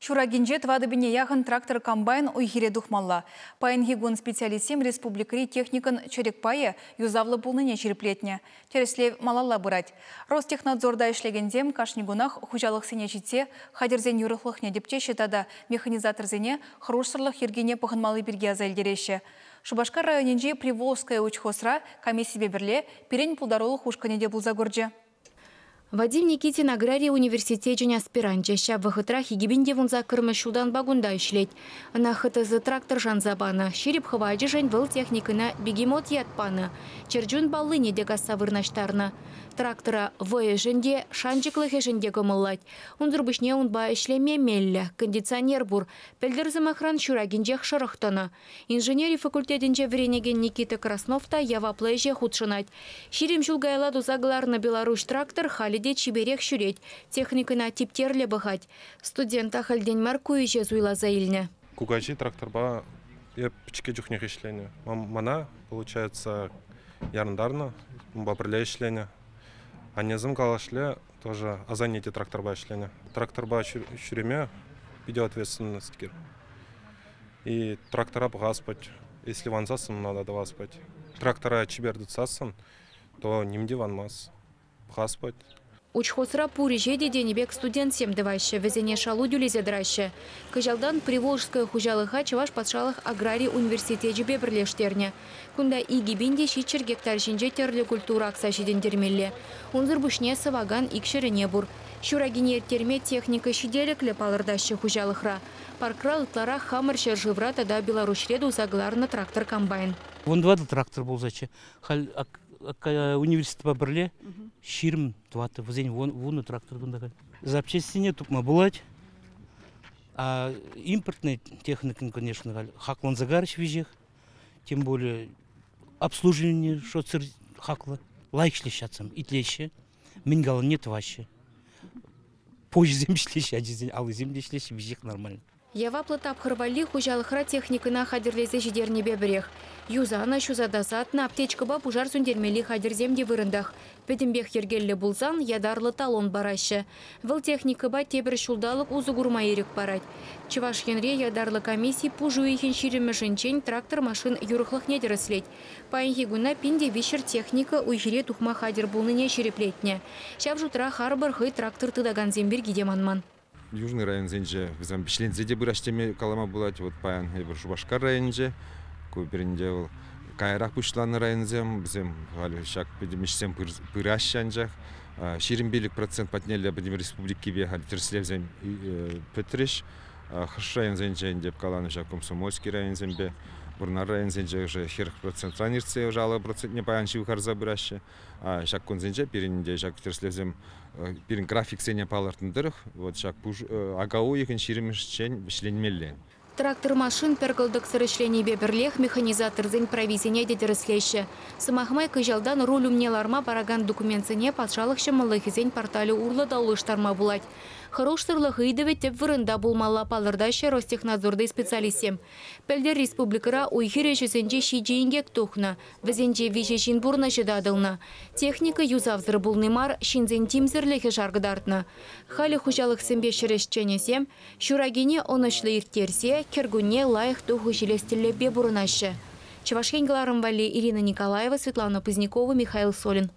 Чурагинже твадыбине яғын трактор комбайн уйхире духмалла. Пайынгигун специалистем республикари техникын черекпайы юзавлы пулныне череплетне. Тереслев малалла бұрать. Ростехнадзорда ишлегендем кашнигунах хужалық сене жетсе, хадерзен юрықлық недепче шетада механизаторзене хрушсырлық ергене пұхынмалы бірге азайлдереші. Шубашкар районенже Приволжская учхосра комиссия берле перен пулдаролық ушканеде бұлзагорже. Вадим Никитин аграрий университетен аспиранча. Ща вахытра хигибинде вунза кырмы шудан багунда ишлеть. На хытызы трактор жанзабана. Ширип хывайджы жань выл техникына бегемот ятпаны. Черджун баллы недега савырнаштарны. Трактора вэженде шанчыклы хешенде көмыллать. Унзырбышне унба ишлеме мелле. Кондиционер бур. Пелдерзым охран шурагинжех шарықтаны. Инженерий факультетінже вренеген Никита Красновта яваплэже худшынать. Ширим жулгайла дузаглар на Беларусь трактор халиде чиберех шуреть. Техникына типтерле бахать. Студента хальдень маркуиже зуйла заильня. Кугачи тракторба пичке жухнех ишлене. Мана получается ярндарно, бапрля ишлене. А незым калашле тоже азанете тракторба ишлене. Тракторба шуреме видео ответственность. И трактора гаспать. Если ванзасын, надо гаспать. Трактора чибердыцасын, то нимде ванмас. Гаспать. Учхосра пуриже денебек студент семдываще, везене шалу дюлезе драще. Кыжалдан Приволжская хужалыха чаваш патшалых аграрий университете бебрлештерне. Кунда игибинде шичер гектар шинже терлі культура аксашиден термелле. Унзыр бушне саваган икшерене бур. Шурагинер терме техника шиделекле палырдаще хужалыхра. Паркра ытлара хамыр шержывра тада Беларусьреду загларны трактор комбайн. Вон два трактор был зачем. Университет бабрле ширм тваты возень вон трактор дундаган. Запчастине тупма булать. А импортная техника, конечно, хаклан загарыч вижех. Тем более обслуживание шоцер хакла. Лайкшли шатсам итлеще. Мингал нет ваще. Позже землешлеща, алы землешлеща вижех нормально. Яваплы тапхырвали хужалыхра техникына хадерлезе жидерне бебрех. Юзана шузадасатна аптечкаба пужар сундермели хадерземде вырындах. Петімбех ергелле булзан ядарлы талон барашы. Выл техникаба тебір шулдалық узы гурмайырек барать. Чываш хенре ядарлы комиссии пужу ихен ширемешенчен трактор машин юрыхлых недерыслеть. Пайынхигуна пинде вишер техника уйхире тухма хадер булныне шереплетне. Шав жутра харбар хый трактор тыдаган зембер гидеманман. Южный район зенже, визам бишлензе бираштеме калама булать, вот паян Шубашкар районже, куберинде был кайрак пушланы районзем, бизем гали шак педемишсем пыращанжах, ширимбелик процент подняли об республике вехали терслевзем Петриш, хашрайон зенже индеп каланы шак Комсомольский районзембе, Бурнар район зенже уже херх процент планирция жало процент не паян шивхар забираще, шак конзенже перенде шак терслевзем Пирин график сеня палартындырых, вот шак пуж агау екен ширемешчен бишленмелле. Трактор машин перголдык сырышлений беберлех механизатор зень провизине дедерслеще. Самахмай кыжалдан рулюмне ларма бараган документсене патшалық шымылығы зень портали урлы даулыштарма булать. Хороштырлық үйдеве теп вырында булмалла палырдаще Ростехнадзорды специалистем. Пелдер республикара уйхире жүзенже шиджейнгек тухна, візенже виже шинбурна жедадылна. Техника юзавзыр булнымар шинзен тимзірлігі жаргыдартна. Халі хужалық сімбе шірешченесем, шурагене онышлы иртерсе, кергуне лайық туху желестілі бе бұрынашы. Чевашкенгіларым вали Ирина Николаева, Светлана Позднякова, Михаил Солин.